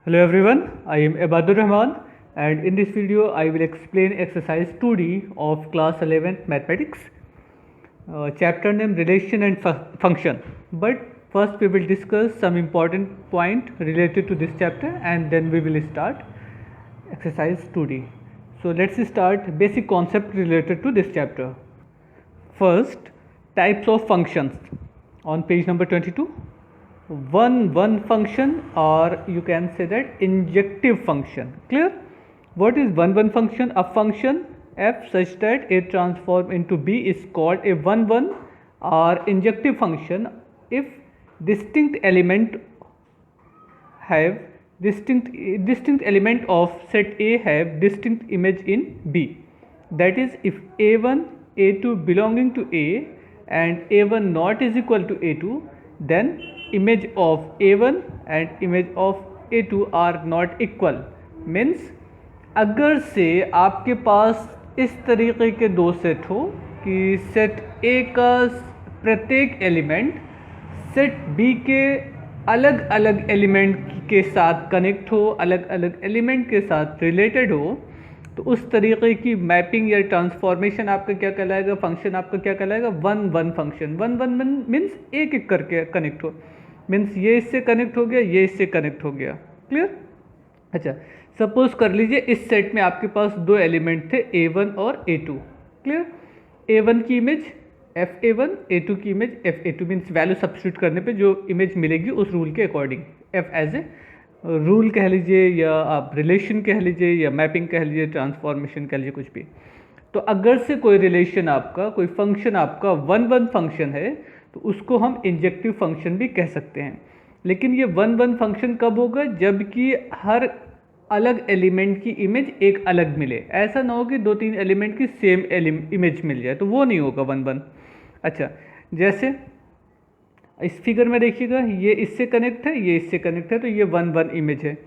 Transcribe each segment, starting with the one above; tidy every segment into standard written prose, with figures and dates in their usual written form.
Hello everyone, I am Ibadur Rahman and in this video I will explain exercise 2D of class 11th mathematics, chapter name relation and function. But first we will discuss some important point related to this chapter and then we will start exercise 2D. So let's start basic concept related to this chapter. First, types of functions on page number 22. One function, or you can say that injective function. Clear? What is one function? A function f such that a transform into b is called a one or injective function if distinct element have distinct element of set A have distinct image in B. That is, if a1 a2 belonging to A and a1 not is equal to a2, then image of a1 and image of a2 are not equal. Means अगर से आपके पास इस तरीके के दो set हो कि set ए का प्रत्येक एलिमेंट सेट बी के अलग अलग एलिमेंट के साथ कनेक्ट हो, अलग अलग एलिमेंट के साथ रिलेटेड हो, तो उस तरीके की मैपिंग या ट्रांसफॉर्मेशन आपका क्या कहलाएगा, फंक्शन आपका क्या कहलाएगा, वन फंक्शन. वन मीन्स एक एक करके कनेक्ट हो. मीन्स ये इससे कनेक्ट हो गया, ये इससे कनेक्ट हो गया. क्लियर? अच्छा, सपोज कर लीजिए इस सेट में आपके पास दो एलिमेंट थे a1 और a2. क्लियर? a1 की इमेज fa1, a2 की image fa2. Means value substitute करने पे जो इमेज मिलेगी उस रूल के according, f as a rule कह लीजिए या आप रिलेशन कह लीजिए या मैपिंग कह लीजिए, ट्रांसफॉर्मेशन कह लीजिए, कुछ भी. तो अगर से कोई रिलेशन आपका, कोई फंक्शन आपका वन फंक्शन है तो उसको हम इंजेक्टिव फंक्शन भी कह सकते हैं. लेकिन ये वन फंक्शन कब होगा? जबकि हर अलग एलिमेंट की इमेज एक अलग मिले. ऐसा ना हो कि दो तीन एलिमेंट की सेम इमेज मिल जाए, तो वो नहीं होगा वन. अच्छा, जैसे इस फिगर में देखिएगा, ये इससे कनेक्ट है, ये इससे कनेक्ट है, तो ये वन इमेज है.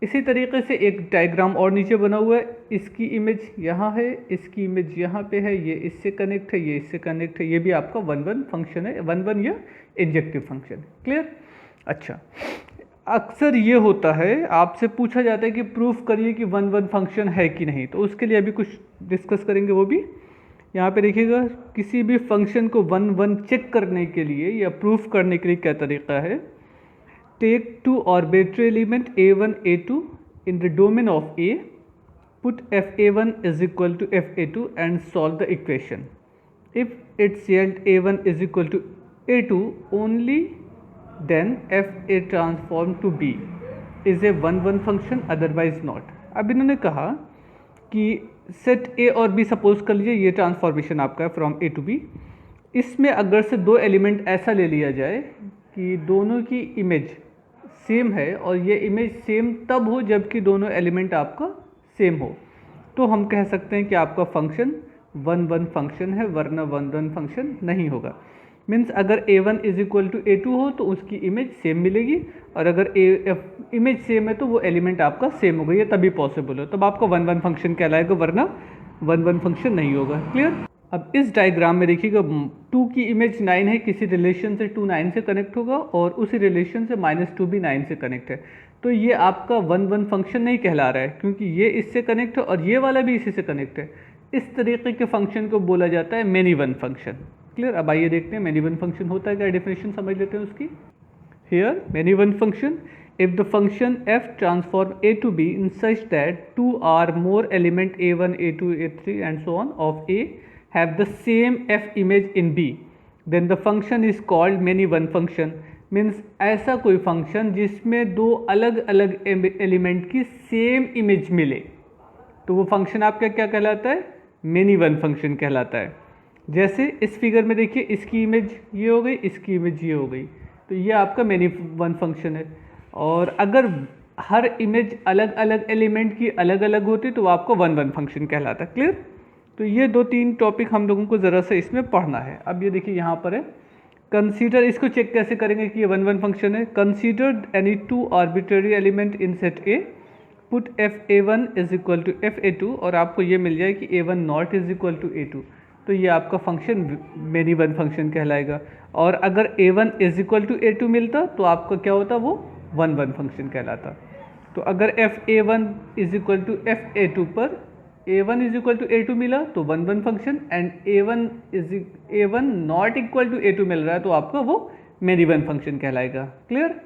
इसी तरीके से एक डायग्राम और नीचे बना हुआ है, इसकी इमेज यहाँ है, इसकी इमेज यहाँ पे है, ये इससे कनेक्ट है, ये इससे कनेक्ट है. ये भी आपका वन फंक्शन है, वन या इंजेक्टिव फंक्शन. क्लियर? अच्छा, अक्सर ये होता है, आपसे पूछा जाता है कि प्रूफ करिए कि वन फंक्शन है कि नहीं. तो उसके लिए अभी कुछ डिस्कस करेंगे. वो भी यहाँ पे देखिएगा, किसी भी फंक्शन को वन चेक करने के लिए या प्रूफ करने के लिए क्या तरीका है. Take to arbitrary element a1 a2 in the domain of a, put fa1 is equal to fa2 and solve the equation. If it's and a1 is equal to a2 only then fa transform to b is a one function, otherwise not. अब इन्होंने कहा कि set ए और B suppose कर लीजिए, ये transformation आपका है फ्रॉम ए टू बी. इसमें अगर से दो एलिमेंट ऐसा ले लिया जाए कि दोनों की इमेज सेम है और ये इमेज सेम तब हो जबकि दोनों एलिमेंट आपका सेम हो, तो हम कह सकते हैं कि आपका फंक्शन वन फंक्शन है, वरना वन फंक्शन नहीं होगा. मीन्स अगर a1 is equal to a2 हो तो उसकी इमेज सेम मिलेगी, और अगर इमेज सेम है तो वो एलिमेंट आपका सेम होगा. ये तभी पॉसिबल हो, तब आपका वन फंक्शन कहलाएगा, वरना वन फंक्शन नहीं होगा. क्लियर? अब इस डायग्राम में देखिएगा, 2 की इमेज 9 है, किसी रिलेशन से 2 9 से कनेक्ट होगा और उसी रिलेशन से -2 भी 9 से कनेक्ट है. तो ये आपका वन फंक्शन नहीं कहला रहा है, क्योंकि ये इससे कनेक्ट है और ये वाला भी इसी से कनेक्ट है. इस तरीके के फंक्शन को बोला जाता है मेनी वन फंक्शन. क्लियर? अब आइए देखते हैं मेनी वन फंक्शन होता है क्या, डेफिनेशन समझ लेते हैं उसकी. Here many one function, if the function f transform a to b in such that two or more element a1 a2 a3 and so on of a have the same f image in b, then the function is called many one function. Means ऐसा कोई function जिसमें दो अलग अलग element की same image मिले, तो वो फंक्शन आपका क्या कहलाता है? मेनी वन फंक्शन कहलाता है. जैसे इस फिगर में देखिए, इसकी इमेज ये हो गई, इसकी इमेज ये हो गई, तो ये आपका मेनी वन फंक्शन है. और अगर हर इमेज अलग अलग एलिमेंट की अलग अलग होती तो वो आपको वन फंक्शन कहलाता है. क्लियर? तो ये 2-3 टॉपिक हम लोगों को ज़रा सा इसमें पढ़ना है. अब ये देखिए यहाँ पर है, कंसीडर, इसको चेक कैसे करेंगे कि ये वन फंक्शन है. Consider any 2 arbitrary element in set A, put fa1 is equal to fa2 और आपको ये मिल जाए कि a1 not is equal to a2, तो ये आपका फंक्शन मेनी वन फंक्शन कहलाएगा. और अगर a1 is equal to a2 मिलता तो आपका क्या होता, वो वन फंक्शन कहलाता. तो अगर F A one is equal to F A two पर A one is equal to A two मिला तो one one function, and A one not equal to A two मिल रहा है तो आपका वो मेनी वन फंक्शन कहलाएगा। क्लियर।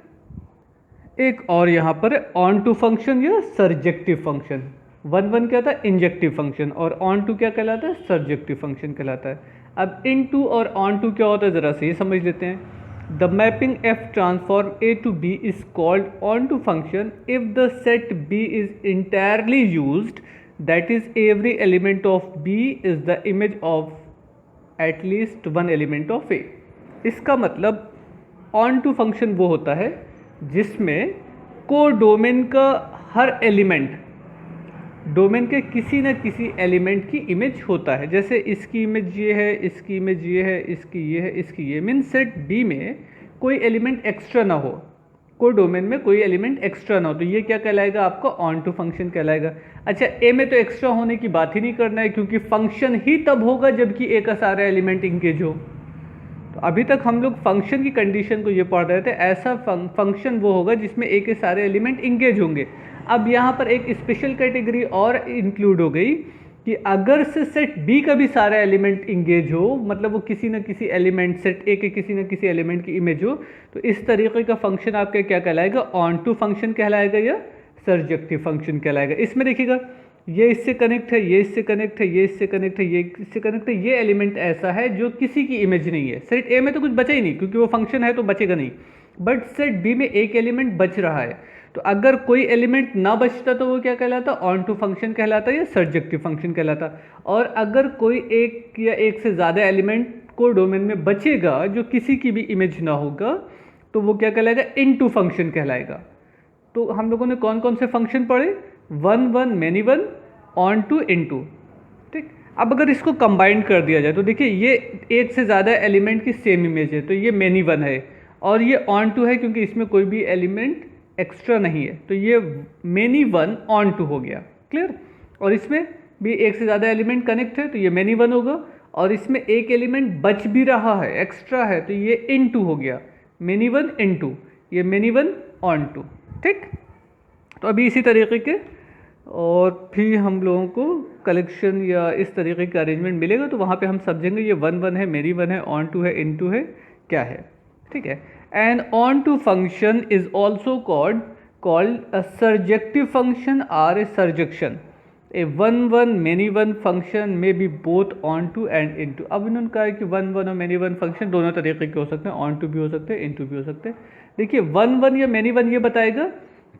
एक और यहाँ पर ऑन टू फंक्शन या सर्जेक्टिव फंक्शन। वन वन क्या था, इंजेक्टिव फंक्शन, और ऑन टू क्या कहलाता है, सर्जेक्टिव फंक्शन कहलाता है। अब इन टू और ऑन टू क्या होता है ज़रा से ये समझ लेते हैं। The mapping F transform A to B is called onto function if the set B is entirely used, that is every element of B is the image of at least one element of A. इसका मतलब on to function वो होता है जिसमें codomain का हर element domain के किसी न किसी एलिमेंट की इमेज होता है। जैसे इसकी इमेज ये है, इसकी इमेज ये है, इसकी ये है, इसकी ये। मीन सेट बी में कोई एलिमेंट एक्स्ट्रा ना हो, कोई डोमेन में कोई एलिमेंट एक्स्ट्रा ना हो, तो ये क्या कहलाएगा, आपका ऑन टू फंक्शन कहलाएगा। अच्छा, ए में तो एक्स्ट्रा होने की बात ही नहीं करना है, क्योंकि फंक्शन ही तब होगा जबकि ए का सारा एलिमेंट इंगेज हो। तो अभी तक हम लोग फंक्शन की कंडीशन को ये पढ़ रहे थे, ऐसा फंक्शन वो होगा जिसमें ए के सारे एलिमेंट इंगेज होंगे। अब यहाँ पर एक स्पेशल कैटेगरी और इंक्लूड हो गई कि अगर से सेट बी का भी सारा एलिमेंट इंगेज हो, मतलब वो किसी न किसी एलिमेंट, सेट ए के किसी न किसी एलिमेंट की इमेज हो, तो इस तरीके का फंक्शन आपका क्या कहलाएगा, ऑन टू फंक्शन कहलाएगा या सर्जेक्टिव फंक्शन कहलाएगा। इसमें देखिएगा, ये इससे कनेक्ट है, ये इससे कनेक्ट है, ये इससे कनेक्ट है, ये इससे कनेक्ट है, ये एलिमेंट ऐसा है जो किसी की इमेज नहीं है। सेट ए में तो कुछ बचा ही नहीं, क्योंकि वो फंक्शन है तो बचेगा नहीं, बट सेट बी में एक एलिमेंट बच रहा है। तो अगर कोई एलिमेंट ना बचता तो वो क्या कहलाता, ऑन टू फंक्शन कहलाता या सर्जेक्टिव फंक्शन कहलाता। और अगर कोई एक या एक से ज़्यादा एलिमेंट को डोमेन में बचेगा जो किसी की भी इमेज ना होगा, तो वो क्या कहलाएगा, इनटू फंक्शन कहलाएगा। तो हम लोगों ने कौन कौन से फंक्शन पढ़े, one one, many one, onto, into. ठीक। अब अगर इसको कंबाइन कर दिया जाए तो देखिए, ये एक से ज़्यादा एलिमेंट की सेम इमेज है, तो ये मेनी वन है, और ये ऑन टू है क्योंकि इसमें कोई भी एलिमेंट एक्स्ट्रा नहीं है, तो ये मेनी वन ऑन टू हो गया। क्लियर। और इसमें भी एक से ज़्यादा एलिमेंट कनेक्ट है तो ये मेनी वन होगा, और इसमें एक एलिमेंट बच भी रहा है, एक्स्ट्रा है, तो ये इन टू हो गया, मेनी वन इन टू, ये मेनी वन ऑन टू। ठीक। तो अभी इसी तरीके के और फिर हम लोगों को कलेक्शन या इस तरीके का अरेंजमेंट मिलेगा, तो वहाँ पे हम समझेंगे ये वन वन है, मेनी वन है, ऑन टू है, इन टू है, क्या है। ठीक है। An onto function is also called a surjective function or a surjection. A one one many one function may be both onto and into. अब इन्होंने कहा है कि वन वन और मेनी वन फंक्शन दोनों तरीके के हो सकते हैं, ऑन टू भी हो सकते हैं, इनटू भी हो सकते हैं। देखिए, वन वन या मेनी वन ये बताएगा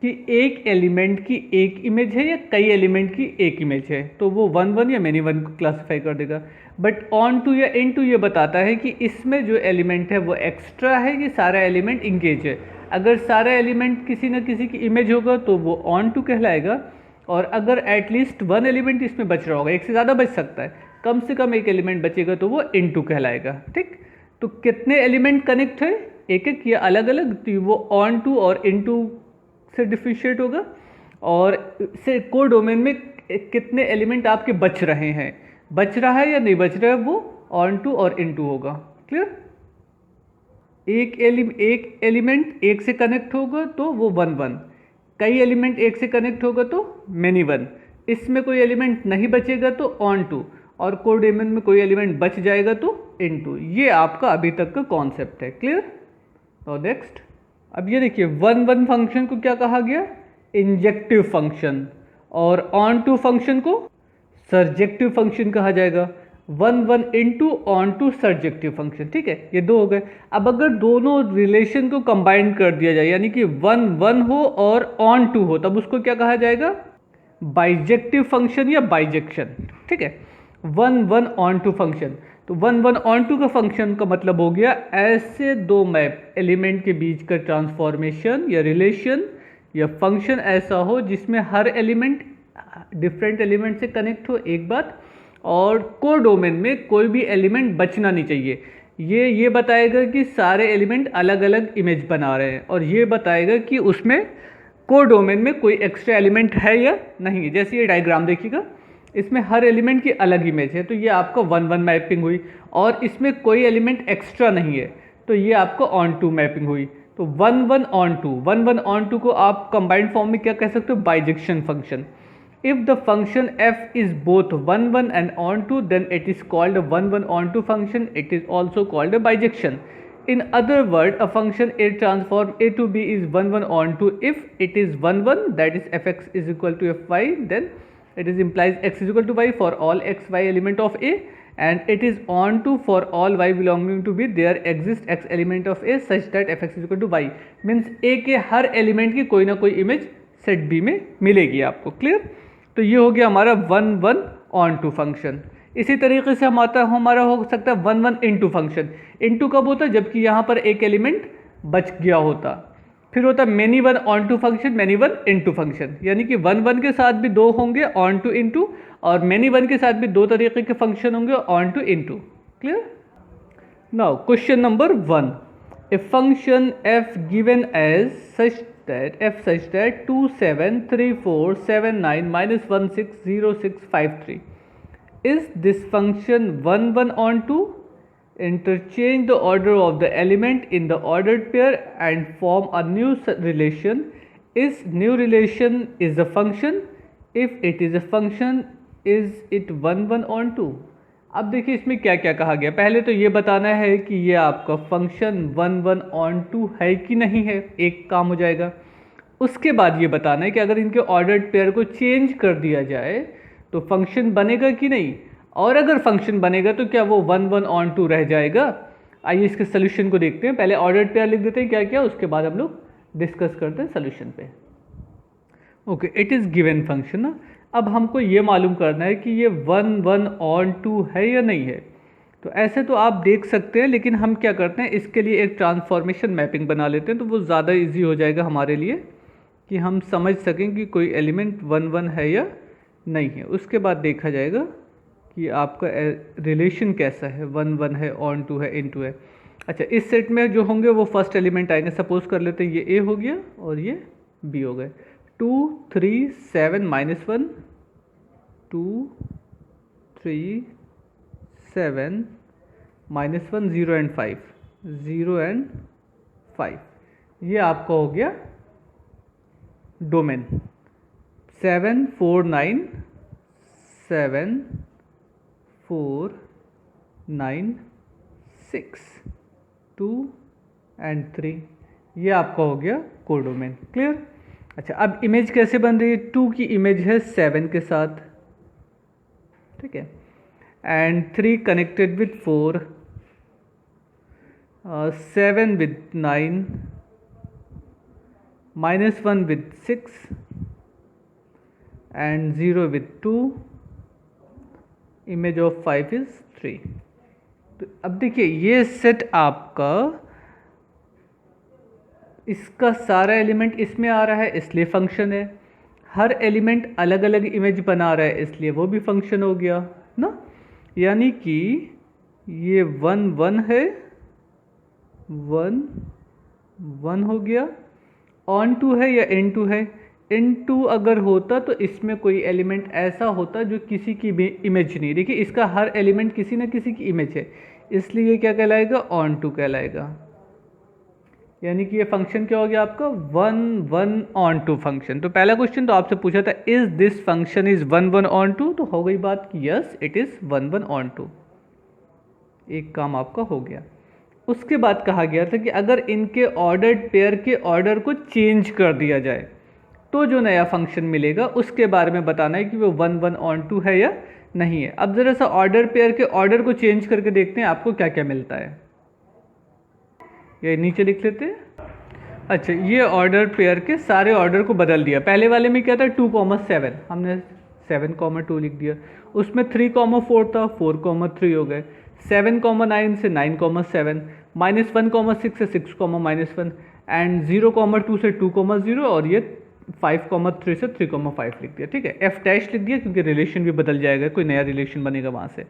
कि एक एलिमेंट की एक इमेज है या कई एलिमेंट की एक इमेज है, तो वो वन वन या मेनी वन को क्लासिफाई कर देगा। बट ऑन टू या इन टू ये बताता है कि इसमें जो एलिमेंट है वो एक्स्ट्रा है कि सारा एलिमेंट इंगेज है। अगर सारा एलिमेंट किसी न किसी की इमेज होगा तो वो ऑन टू कहलाएगा, और अगर एटलीस्ट वन एलिमेंट इसमें बच रहा होगा, एक से ज़्यादा बच सकता है, कम से कम एक एलिमेंट बचेगा तो वो इन टू कहलाएगा। ठीक। तो कितने एलिमेंट कनेक्ट है, एक एक या अलग अलग, तो वो ऑन टू और इन टू से डिफरेंशिएट होगा, और से को डोमेन में कितने एलिमेंट आपके बच रहे हैं, बच रहा है या नहीं बच रहा है, वो ऑन टू और इन टू होगा। क्लियर। एक एलिमेंट एक से कनेक्ट होगा तो वो वन वन, कई एलिमेंट एक से कनेक्ट होगा तो मेनी वन, इसमें कोई एलिमेंट नहीं बचेगा तो ऑन टू, और को डोमेन में कोई एलिमेंट बच जाएगा तो इन टू। ये आपका अभी तक का कॉन्सेप्ट है। क्लियर। तो नेक्स्ट, अब ये देखिए, वन वन फंक्शन को क्या कहा गया, इंजेक्टिव फंक्शन, और ऑन टू फंक्शन को सर्जेक्टिव फंक्शन कहा जाएगा। One one into onto surjective function. ठीक है, ये दो हो गए। अब अगर दोनों रिलेशन को कंबाइन कर दिया जाए, यानी कि वन वन हो और ऑन टू हो, तब उसको क्या कहा जाएगा, बाइजेक्टिव फंक्शन या बाइजेक्शन। ठीक है, one one onto function. तो वन वन ऑन टू का फंक्शन का मतलब हो गया ऐसे दो मैप एलिमेंट के बीच का ट्रांसफॉर्मेशन या रिलेशन या फंक्शन ऐसा हो जिसमें हर एलिमेंट डिफरेंट एलिमेंट से कनेक्ट हो, एक बात, और को डोमेन में कोई भी एलिमेंट बचना नहीं चाहिए। ये बताएगा कि सारे एलिमेंट अलग अलग इमेज बना रहे हैं, और ये बताएगा कि उसमें को डोमेन में कोई एक्स्ट्रा एलिमेंट है या नहीं है। जैसे ये डायग्राम देखिएगा, इसमें हर एलिमेंट की अलग इमेज है, तो ये आपका वन वन मैपिंग हुई, और इसमें कोई एलिमेंट एक्स्ट्रा नहीं है, तो ये आपका ऑन टू मैपिंग हुई। तो 1 1 on 2 को आप कंबाइंड फॉर्म में क्या कह सकते हो, bijection function. If the function f is both 1 1 and on 2 then it is called a 1 1 on 2 function. It is also called a bijection. In other words, a function a transform a to b is 1 1 on 2 if it is 1 1, that is fx is equal to fy, then it is implies x is equal to y for all x y element of a, and it is on 2 for all y belonging to b there exists x element of a such that fx is equal to y, means a के हर element की कोई ना कोई image set b में मिलेगी आपको। Clear? तो ये हो गया हमारा 1 1 on 2 फंक्शन। इसी तरीके से हमारा हो सकता है 1 1 into फंक्शन। इनटू कब होता है, जबकि यहाँ पर एक एलिमेंट बच गया होता। फिर होता है many 1 on 2 function, many 1 into function, यानी कि 1 1 के साथ भी दो होंगे on 2 into, और मैनी 1 के साथ भी दो तरीके के फंक्शन होंगे on 2 into। Clear? Now question number 1, a function f given as such that 2 7 3 4 7 9 -1 6 0 6 5 3 is this function 1 1 on 2? Interchange the order of the element in the ordered pair and form a new relation. Is new relation is a function? If it is a function, is it 1 1 on 2? अब देखिए इसमें क्या क्या कहा गया। पहले तो ये बताना है कि ये आपका फंक्शन 1 1 on 2 है कि नहीं है, एक काम हो जाएगा। उसके बाद ये बताना है कि अगर इनके ऑर्डर्ड पेयर को चेंज कर दिया जाए तो फंक्शन बनेगा कि नहीं, और अगर फंक्शन बनेगा तो क्या वो 1 1 on 2 रह जाएगा। आइए इसके सोल्यूशन को देखते हैं। पहले ऑर्डर्ड पेयर लिख देते हैं क्या क्या, उसके बाद हम लोग डिस्कस करते हैं सोल्यूशन पे। Okay, it is given function ना। अब हमको ये मालूम करना है कि ये 1 1 on 2 है या नहीं है। तो ऐसे तो आप देख सकते हैं, लेकिन हम क्या करते हैं, इसके लिए एक ट्रांसफॉर्मेशन मैपिंग बना लेते हैं, तो वो ज़्यादा इजी हो जाएगा हमारे लिए कि हम समझ सकें कि कोई एलिमेंट 1 1 है या नहीं है। उसके बाद देखा जाएगा कि आपका रिलेशन कैसा है, 1 1 है, on 2 है, into है। अच्छा, इस सेट में जो होंगे वो फर्स्ट एलिमेंट आएंगे। सपोज कर लेते हैं ये a हो गया और ये b हो गए। 2 3 7 -1 2 3 7 -1 0 and 5 0 and 5, ये आपका हो गया डोमेन। 7 4 9 7 4 9 6 2 and 3, ये आपका हो गया कोडोमेन। क्लियर? अच्छा, अब इमेज कैसे बन रही है, 2 की इमेज है 7 के साथ, ठीक है, and 3 connected with 4, 7 with 9, -1 with 6 and 0 with 2, image of 5 is 3। तो अब देखिए ये सेट आपका, इसका सारा एलिमेंट इसमें आ रहा है इसलिए फंक्शन है, हर एलिमेंट अलग अलग इमेज बना रहा है इसलिए वो भी फंक्शन हो गया ना। यानी कि ये 1 1 है, 1 1 हो गया, on 2 है या in2 है। in2 अगर होता तो इसमें कोई एलिमेंट ऐसा होता जो किसी की भी इमेज नहीं। देखिए इसका हर एलिमेंट किसी न किसी की इमेज है, इसलिए ये क्या कहलाएगा, on 2 कहलाएगा। यानी कि ये फंक्शन क्या हो गया आपका, 1 1 on 2 फंक्शन। तो पहला क्वेश्चन तो आपसे पूछा था is this function is 1 1 on 2, तो हो गई बात कि यस इट इज़ 1 1 on 2, एक काम आपका हो गया। उसके बाद कहा गया था कि अगर इनके ऑर्डर्ड पेयर के ऑर्डर को चेंज कर दिया जाए तो जो नया फंक्शन मिलेगा उसके बारे में बताना है कि वो 1 1 on 2 है या नहीं है। अब ज़रा सा ऑर्डर पेयर के ऑर्डर को चेंज करके देखते हैं आपको क्या क्या मिलता है। ये नीचे लिख लेते हैं। अच्छा, ये ऑर्डर पेयर के सारे ऑर्डर को बदल दिया। पहले वाले में क्या था, 2 7, हमने 7 2 लिख दिया। उसमें 3 4 था, 4 3 हो गए। 7 9 से 9 7, -1 6 से 6 -1, एंड 0 2 से 2 0, और ये 5 3 से 3 5 लिख दिया। ठीक है, f डैश लिख दिया क्योंकि रिलेशन भी बदल जाएगा, कोई नया रिलेशन बनेगा वहाँ से।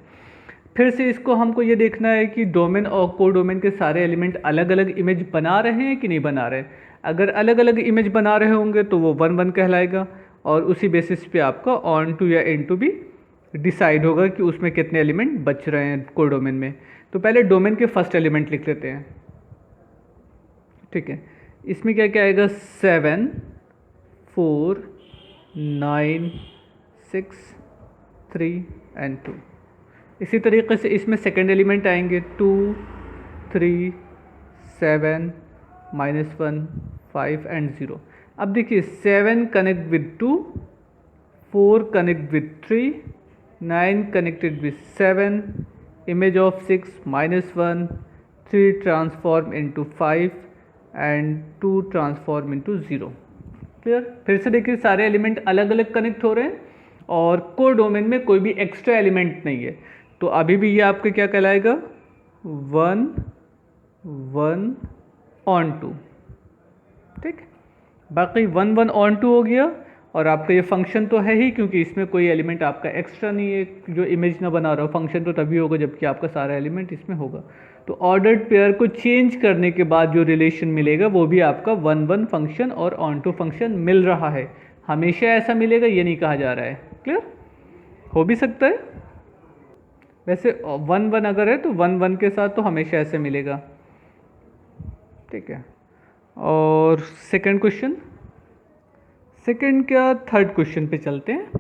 फिर से इसको हमको ये देखना है कि डोमेन और को डोमेन के सारे एलिमेंट अलग अलग इमेज बना रहे हैं कि नहीं बना रहे। अगर अलग अलग इमेज बना रहे होंगे तो वो 1 1 कहलाएगा, और उसी बेसिस पे आपका on 2 या in2 भी डिसाइड होगा कि उसमें कितने एलिमेंट बच रहे हैं कोडोमेन में। तो पहले डोमेन के फर्स्ट एलिमेंट लिख लेते हैं। ठीक है, इसमें क्या क्या आएगा 7 4 9 6 3 एंड 2। इसी तरीके से इसमें सेकेंड एलिमेंट आएंगे 2 3 7 -1 5 एंड 0। अब देखिए 7 connect with 2, 4 connect with 3, 9 connected with 7, image of 6 -1, 3 transform into 5 and 2 transform into 0। Clear. फिर से देखिए सारे एलिमेंट अलग अलग कनेक्ट हो रहे हैं और कोर डोमेन में कोई भी एक्स्ट्रा एलिमेंट नहीं है, तो अभी भी ये आपके क्या कहलाएगा 1 1 ऑन 2। ठीक, बाकी 1 1 ऑन 2 हो गया। और आपका ये फंक्शन तो है ही, क्योंकि इसमें कोई एलिमेंट आपका एक्स्ट्रा नहीं है जो इमेज ना बना रहा हो। फंक्शन तो तभी होगा जबकि आपका सारा एलिमेंट इसमें होगा। तो ऑर्डर्ड पेयर को चेंज करने के बाद जो रिलेशन मिलेगा वो भी आपका 1 1 फंक्शन और ऑन टू फंक्शन मिल रहा है। हमेशा ऐसा मिलेगा ये नहीं कहा जा रहा है। क्लियर, हो भी सकता है। वैसे 1 1 अगर है तो 1 1 के साथ तो हमेशा ऐसे मिलेगा। ठीक है, और सेकेंड क्वेश्चन, सेकेंड क्या थर्ड क्वेश्चन पे चलते हैं।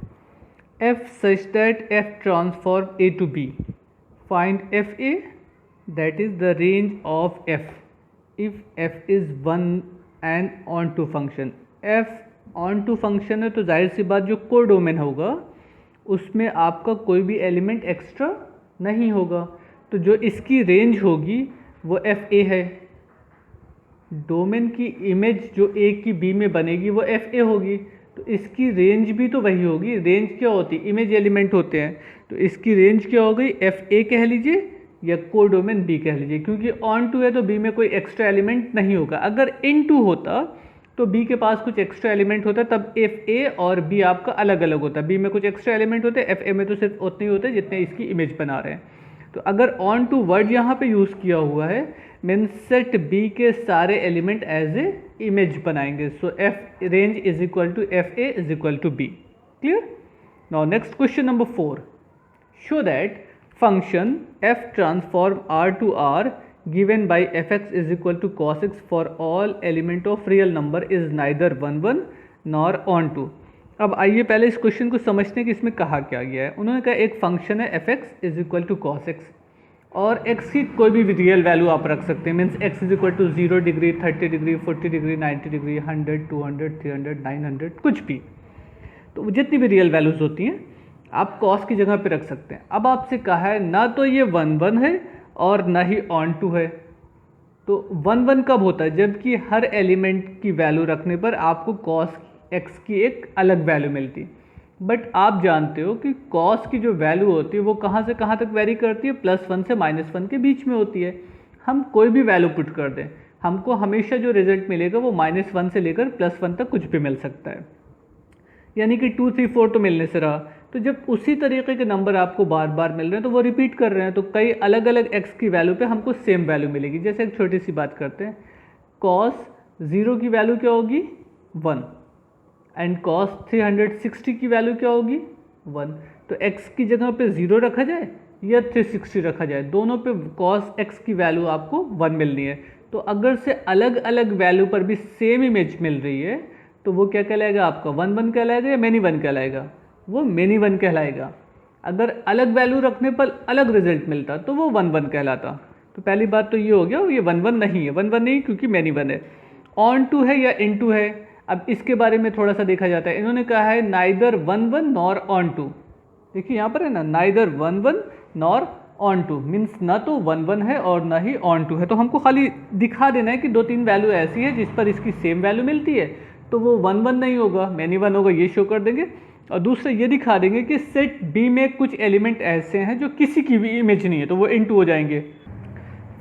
f such that f transform a to b, find f a, that is the range of f if f is 1 and on to function। f on to function है तो जाहिर सी बात जो core domain होगा उसमें आपका कोई भी एलिमेंट एक्स्ट्रा नहीं होगा, तो जो इसकी रेंज होगी वो एफ ए है। डोमेन की इमेज जो ए की बी में बनेगी वो एफ ए होगी, तो इसकी रेंज भी तो वही होगी। रेंज क्या होती है, इमेज एलिमेंट होते हैं, तो इसकी रेंज क्या हो गई एफ ए कह लीजिए या कोर डोमेन बी कह लीजिए, क्योंकि ऑन टू है तो बी में कोई एक्स्ट्रा एलिमेंट नहीं होगा। अगर इन टू होता तो बी के पास कुछ एक्स्ट्रा एलिमेंट होता तब एफ ए और बी आपका अलग अलग होता। बी में कुछ एक्स्ट्रा एलिमेंट होते, एफ ए में तो सिर्फ उतने ही होते जितने इसकी इमेज बना रहे हैं। तो अगर ऑन टू वर्ड यहाँ पे यूज़ किया हुआ है मीन्स सेट बी के सारे एलिमेंट एज ए इमेज बनाएंगे। So F range is equal to F A is equal to B. Clear. Now next question number 4, show that function f transform r to r given by fx is equal to cos x for all element of real number is neither 1 1 nor on to। अब आइए पहले इस question को समझते हैं कि इसमें कहा क्या गया है। उन्होंने कहा एक फंक्शन है fx is equal to cos x और x की कोई भी रियल वैल्यू आप रख सकते हैं। Means x is equal to 0 degree 30 degree 40 degree 90 degree 100 200 300 900 कुछ भी, तो जितनी भी रियल वैल्यूज होती हैं आप कॉस की जगह पे रख सकते हैं। अब आपसे कहा है ना तो ये 1 1 है और ना ही ऑन टू है, तो 1 1 कब होता है जबकि हर एलिमेंट की वैल्यू रखने पर आपको कॉस एक्स की एक अलग वैल्यू मिलती है। बट आप जानते हो कि कॉस की जो वैल्यू होती है वो कहाँ से कहाँ तक वेरी करती है, +1 से -1 के बीच में होती है। हम कोई भी वैल्यू पुट कर दें हमको हमेशा जो रिजल्ट मिलेगा वो -1 से लेकर +1 तक कुछ भी मिल सकता है, यानी कि 2 3 4 तो मिलने से रहा। तो जब उसी तरीके के नंबर आपको बार बार मिल रहे हैं तो वो रिपीट कर रहे हैं, तो कई अलग अलग एक्स की वैल्यू पे हमको सेम वैल्यू मिलेगी। जैसे एक छोटी सी बात करते हैं, कॉस 0 की वैल्यू क्या होगी 1 एंड कॉस 360 की वैल्यू क्या होगी 1। तो x की जगह पे 0 रखा जाए या 360 रखा जाए, दोनों पे कॉस x की वैल्यू आपको 1 मिलनी है। तो अगर से अलग अलग वैल्यू पर भी सेम इमेज मिल रही है तो वो क्या कहलाएगा आपका 1 1 कहलाएगा या मैनी 1 कहलाएगा, वो मैनी 1 कहलाएगा। अगर अलग वैल्यू रखने पर अलग रिजल्ट मिलता तो वो 1 1 कहलाता। तो पहली बात तो ये हो गया, ये 1 1 नहीं है, 1 1 नहीं क्योंकि मैनी 1 है। ऑन टू है या इन टू है, अब इसके बारे में थोड़ा सा देखा जाता है। इन्होंने कहा है नाइदर 1 1 नॉर ऑन टू। देखिए यहाँ पर है ना, neither 1 1 nor on two means ना तो 1 1 है और ना ही ऑन टू है। तो हमको खाली दिखा देना है कि 2 3 वैल्यू ऐसी है जिस पर इसकी सेम वैल्यू मिलती है, तो वो 1 1 नहीं होगा मैनी 1 होगा, ये शो कर देंगे। और दूसरा ये दिखा देंगे कि सेट बी में कुछ एलिमेंट ऐसे हैं जो किसी की भी इमेज नहीं है, तो वो इनटू हो जाएंगे।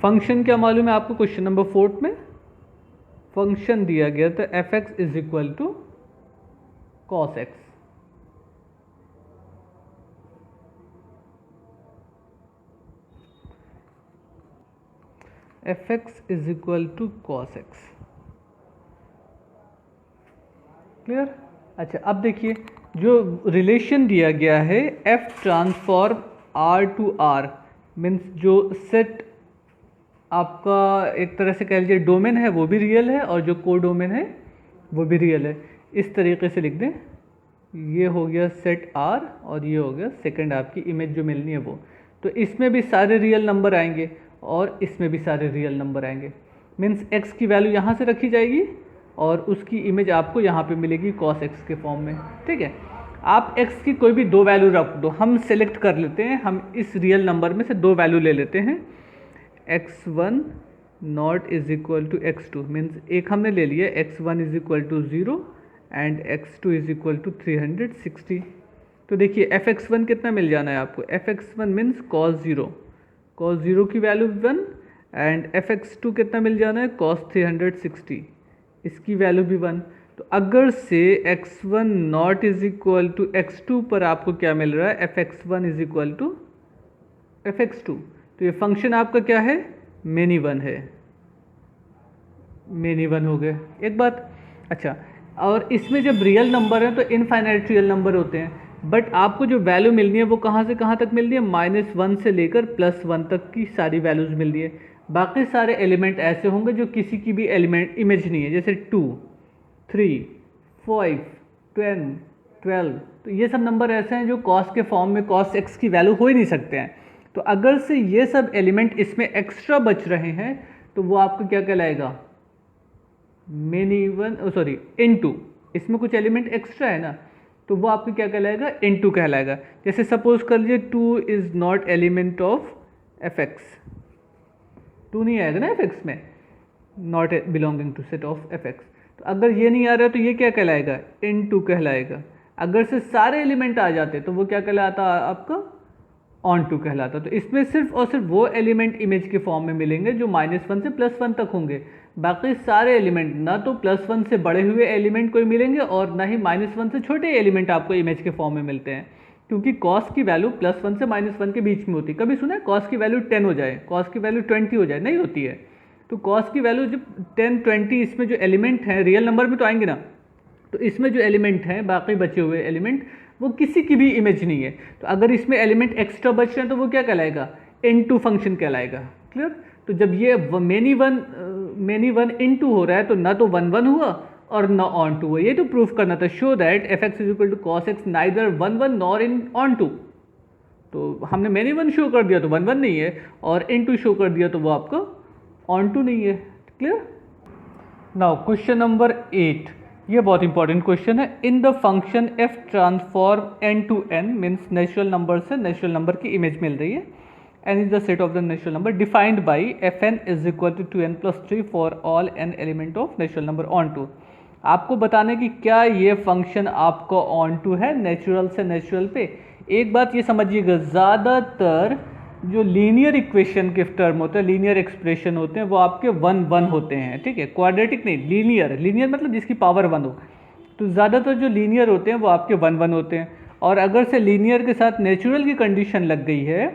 फंक्शन क्या मालूम है आपको, क्वेश्चन नंबर 4 में फंक्शन दिया गया था f x is equal to cos x. F x is equal to cos x. Clear. अच्छा अब देखिए जो रिलेशन दिया गया है f transform r to r means जो सेट आपका एक तरह से कह लीजिए डोमेन है वो भी रियल है और जो को डोमेन है वो भी रियल है। इस तरीके से लिख दें, ये हो गया सेट आर और ये हो गया सेकंड आपकी इमेज जो मिलनी है वो। तो इसमें भी सारे रियल नंबर आएंगे और इसमें भी सारे रियल नंबर आएंगे। मीन्स एक्स की वैल्यू यहाँ से रखी जाएगी और उसकी इमेज आपको यहाँ पे मिलेगी कॉस एक्स के फॉर्म में। ठीक है, आप एक्स की कोई भी दो वैल्यू रख दो, हम सेलेक्ट कर लेते हैं, हम इस रियल नंबर में से दो वैल्यू ले लेते हैं। x1 not is equal to x2 means एक हमने ले लिया x1 is equal to 0 and x2 is equal to 360। तो देखिए fx1 कितना मिल जाना है आपको, fx1 मीन्स cos 0 की वैल्यू 1 एंड fx2 कितना मिल जाना है cos 360, इसकी वैल्यू भी 1। तो अगर से x1 not is equal to x2 पर आपको क्या मिल रहा है, fx1 is equal to fx2। तो ये फंक्शन आपका क्या है, मेनी वन है, मेनी वन हो गए एक बात। अच्छा, और इसमें जब रियल नंबर है तो इनफाइनाइट रियल नंबर होते हैं, बट आपको जो वैल्यू मिलनी है वो कहाँ से कहाँ तक मिल रही है, -1 से लेकर +1 तक की सारी वैल्यूज़ मिल रही है। बाकी सारे एलिमेंट ऐसे होंगे जो किसी की भी एलिमेंट इमेज नहीं है, जैसे 2, 3, 5, 10, 12। तो ये सब नंबर ऐसे हैं जो कॉस के फॉर्म में cos x की वैल्यू हो ही नहीं सकते हैं। तो अगर से ये सब एलिमेंट इसमें एक्स्ट्रा बच रहे हैं तो वो आपको क्या कहलाएगा, मेनी वन, सॉरी इनटू, इसमें कुछ एलिमेंट एक्स्ट्रा है ना, तो वो आपको क्या कहलाएगा, इनटू कहलाएगा। जैसे सपोज कर लीजिए 2 is not element of fx, 2 नहीं आएगा ना fx में, not belonging to set of fx। तो अगर ये नहीं आ रहा तो ये क्या कहलाएगा, इनटू कहलाएगा। अगर से सारे एलिमेंट आ जाते तो वो क्या कहलाता आपका, ऑन टू कहलाता। तो इसमें सिर्फ और सिर्फ वो एलिमेंट इमेज के फॉर्म में मिलेंगे जो -1 से +1 तक होंगे। बाकी सारे एलिमेंट ना तो +1 से बड़े हुए एलिमेंट कोई मिलेंगे और ना ही -1 से छोटे एलिमेंट आपको इमेज के फॉर्म में मिलते हैं, क्योंकि cos की वैल्यू +1 से -1 के बीच में होती है। कभी सुना है cos की वैल्यू 10 हो जाए, cos की वैल्यू 20 हो जाए, नहीं होती है। तो cos की वैल्यू जब 10, 20, इसमें जो एलिमेंट हैं रियल नंबर में तो आएंगे ना, तो इसमें जो एलिमेंट हैं बाकी बचे हुए एलिमेंट वो किसी की भी इमेज नहीं है। तो अगर इसमें एलिमेंट एक्स्ट्रा बच रहे हैं तो वो क्या कहलाएगा, इनटू फंक्शन कहलाएगा। क्लियर। तो जब ये मेनी वन इनटू हो रहा है तो ना तो 1 1 हुआ और ना ऑन टू हुआ, ये तो प्रूफ करना था, show that fx is equal to cos x neither 1 1 nor in onto. तो हमने मेनी वन शो कर दिया तो 1 1 नहीं है, और इनटू शो कर दिया तो वो आपका ऑन टू नहीं है। क्लियर। नाउ क्वेश्चन नंबर 8, ये बहुत इंपॉर्टेंट क्वेश्चन है। In the function f transform n to n means natural number से नेचुरल नंबर की इमेज मिल रही है, n is the set of the natural number defined by fn is equal to 2n + 3 for all n element of natural number onto. आपको बताने की क्या ये फंक्शन आपको ऑन टू है नेचुरल से नेचुरल पे। एक बात ये समझिएगा, ज़्यादातर जो लीनियर इक्वेशन के टर्म होते हैं, लीनियर एक्सप्रेशन होते हैं, वो आपके 1 1 होते हैं। ठीक है, क्वाड्रेटिक नहीं, लीनियर। लीनियर मतलब जिसकी पावर 1 हो। तो ज़्यादातर जो लीनियर होते हैं वो आपके 1 1 होते हैं। और अगर से लीनियर के साथ नेचुरल की कंडीशन लग गई है,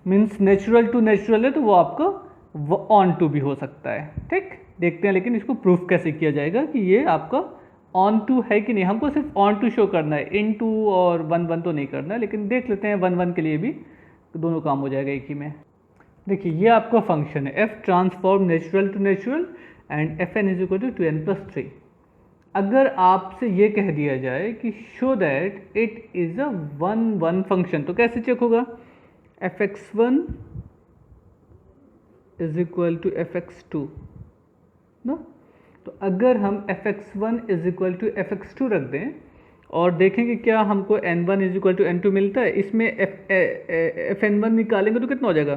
मीन्स नेचुरल टू नेचुरल है, तो वो आपका ऑन टू भी हो सकता है। ठीक, देखते हैं लेकिन इसको प्रूफ कैसे किया जाएगा कि ये आपका ऑन टू है कि नहीं। हमको सिर्फ ऑन टू शो करना है, इन टू और 1 1 तो नहीं करना है, लेकिन देख लेते हैं 1 1 के लिए भी दोनों काम हो जाएगा एक ही में। देखिए ये आपका फंक्शन है f transform natural to natural and fn is equal to 2n + 3। अगर आपसे ये कह दिया जाए कि show that it is a 1 1 function, तो कैसे चेक होगा, fx1 is equal to fx2 ना। तो अगर हम fx1 is equal to fx2 रख दें और देखेंगे क्या हमको n1 is equal to n2 मिलता है, इसमें fn1 निकालेंगे तो कितना हो जाएगा,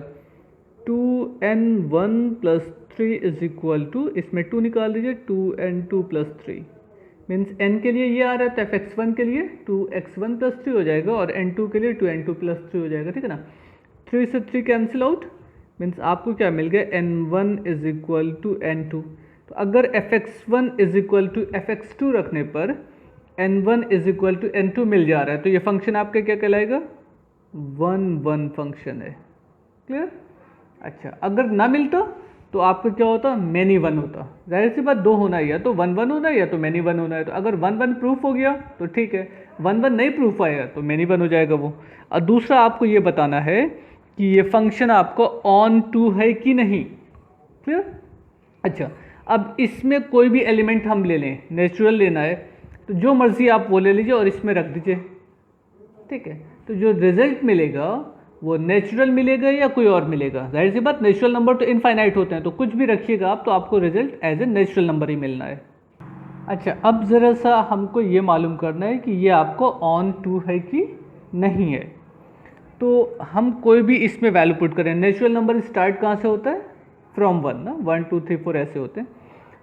2n1 + 3 इज इक्वल टू, इसमें 2 निकाल दीजिए, 2n2 + 3 मीन्स n के लिए ये आ रहा है तो fx1 के लिए 2x1 + 3 हो जाएगा और n2 के लिए 2n2 + 3 हो जाएगा। ठीक है ना, 3 से 3 कैंसिल आउट, मीन्स आपको क्या मिल गया, n1 is equal to n2। तो अगर fx1 is equal to fx2 रखने पर n1 is equal to n2 मिल जा रहा है, तो ये फंक्शन आपका क्या कहलाएगा, 1 1 फंक्शन है। क्लियर। अच्छा, अगर ना मिलता तो आपका क्या होता, मैनी वन होता। जाहिर सी बात, दो होना है, या तो 1 1 होना है या तो मैनी वन होना है। तो अगर 1 1 प्रूफ हो गया तो ठीक है, 1 1 नहीं प्रूफ आएगा तो मैनी वन हो जाएगा वो। और दूसरा आपको ये बताना है कि ये फंक्शन आपको ऑन टू है कि नहीं। क्लियर। अच्छा, अब इसमें कोई भी एलिमेंट हम ले लें, नेचुरल लेना है तो जो मर्जी आप वो ले लीजिए और इसमें रख दीजिए, ठीक है। तो जो रिजल्ट मिलेगा वो नेचुरल मिलेगा या कोई और मिलेगा, जाहिर सी बात नेचुरल नंबर तो इनफाइनाइट होते हैं, तो कुछ भी रखिएगा आप तो आपको result as a natural number ही मिलना है। अच्छा, अब ज़रा सा हमको ये मालूम करना है कि ये आपको ऑन टू है कि नहीं है। तो हम कोई भी इसमें वैल्यू पुट करें, नेचुरल नंबर स्टार्ट कहाँ से होता है, फ्रॉम 1 ना, 1 2 3 4 ऐसे होते हैं।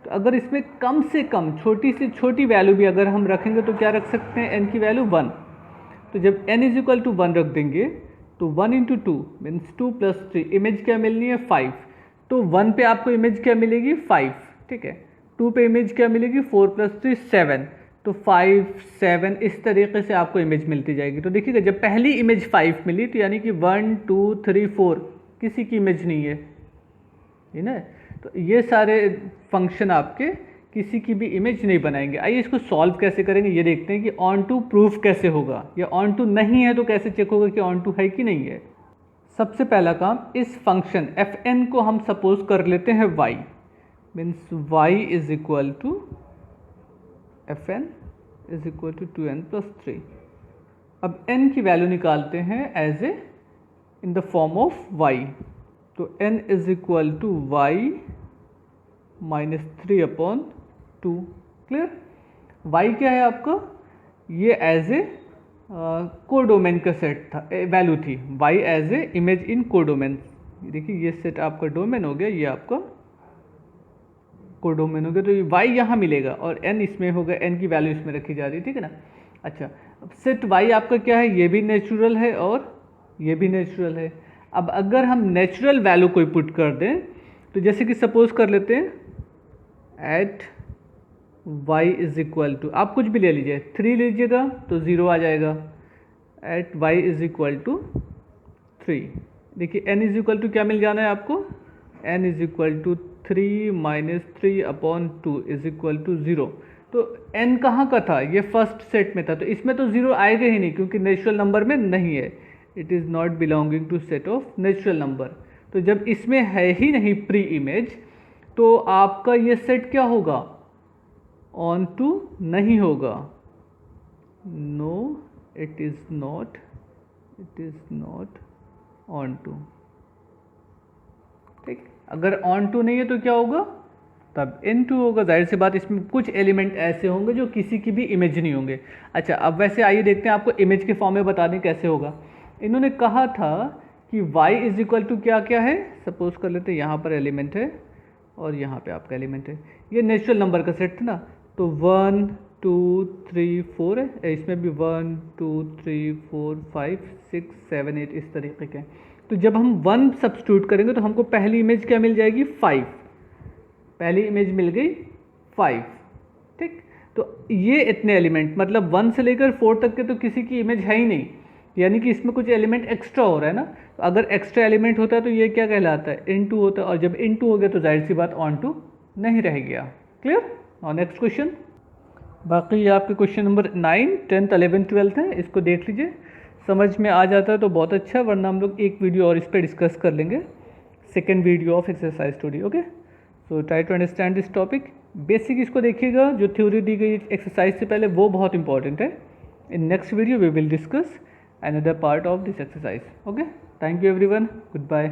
तो अगर इसमें कम से कम छोटी से छोटी वैल्यू भी अगर हम रखेंगे तो क्या रख सकते हैं, n की वैल्यू 1। तो जब n इज इक्वल टू 1 रख देंगे तो 1 इंटू 2 मीन्स 2 प्लस 3, इमेज क्या मिलनी है 5। तो 1 पे आपको इमेज क्या मिलेगी 5, ठीक है। 2 पे इमेज क्या मिलेगी 4 प्लस 3 7, तो 5 7 इस तरीके से आपको इमेज मिलती जाएगी। तो देखिएगा जब पहली इमेज 5 मिली तो यानी कि 1 2 3 4 किसी की इमेज नहीं है, ना। तो ये सारे फंक्शन आपके किसी की भी इमेज नहीं बनाएंगे। आइए इसको सॉल्व कैसे करेंगे ये देखते हैं कि ऑन टू प्रूफ कैसे होगा, या ऑन टू नहीं है तो कैसे चेक होगा कि ऑन टू है कि नहीं है। सबसे पहला काम, इस फंक्शन fn को हम सपोज कर लेते हैं y, means y is equal to fn is equal to 2n plus 3। अब n की वैल्यू निकालते हैं as a in the form of y। तो n is equal to y minus 3 upon 2, clear. y क्या है आपका, ये एज ए कोडोमेन का सेट था, वैल्यू थी y as a image in codomain. देखिए ये सेट आपका डोमेन हो गया, ये आपका कोडोमेन हो गया। तो ये y यहाँ मिलेगा और n इसमें होगा, n की वैल्यू इसमें रखी जा रही है, ठीक है ना। अच्छा, अब सेट y आपका क्या है, ये भी नेचुरल है और ये भी नेचुरल है। अब अगर हम नेचुरल वैल्यू कोई पुट कर दें तो जैसे कि सपोज कर लेते हैं at y is equal to, आप कुछ भी ले लीजिए, 3 लीजिएगा तो 0 आ जाएगा। At y is equal to 3, देखिए n इज इक्वल टू क्या मिल जाना है आपको, n is equal to 3 minus 3 upon 2 is equal to 0। तो n कहाँ का था, ये फर्स्ट सेट में था, तो इसमें तो 0 आएगा ही नहीं क्योंकि नेचुरल नंबर में नहीं है, it is not belonging to set of natural number. तो जब इसमें है ही नहीं प्री इमेज तो आपका ये सेट क्या होगा, ऑन टू नहीं होगा। No it is not onto, ठीक। अगर ऑन टू नहीं है तो क्या होगा, तब इन टू होगा। जाहिर सी बात इसमें कुछ एलिमेंट ऐसे होंगे जो किसी की भी इमेज नहीं होंगे। अच्छा, अब वैसे आइए देखते हैं आपको इमेज के फॉर्म में बता दें कैसे होगा। इन्होंने कहा था कि y इज इक्वल टू क्या क्या है, सपोज कर लेते हैं यहाँ पर एलिमेंट है और यहाँ पे आपका एलिमेंट है, ये नेचुरल नंबर का सेट था ना। तो 1 2 3 4 है, इसमें भी 1 2 3 4 5 6 7 8 इस तरीके के। तो जब हम 1 सब्स्टिट्यूट करेंगे तो हमको पहली इमेज क्या मिल जाएगी 5, पहली इमेज मिल गई 5, ठीक। तो ये इतने एलिमेंट मतलब 1 से लेकर 4 तक के तो किसी की इमेज है ही नहीं, यानी कि इसमें कुछ एलिमेंट एक्स्ट्रा हो रहा है ना। तो अगर एक्स्ट्रा एलिमेंट होता है तो ये क्या कहलाता है, इनटू होता है, और जब इनटू हो गया तो जाहिर सी बात ऑन टू नहीं रह गया, क्लियर। और नेक्स्ट क्वेश्चन, बाकी ये आपके question number 9 10th 11th 12th है, इसको देख लीजिए, समझ में आ जाता है तो बहुत अच्छा, वरना हम लोग एक वीडियो और इस पर डिस्कस कर लेंगे, second video of exercise study. Okay, so try to understand this topic. Basic इसको देखिएगा, जो थ्योरी दी गई एक्सरसाइज से पहले वो बहुत इंपॉर्टेंट है। In next video we will discuss another part of this exercise. Okay, thank you everyone, goodbye.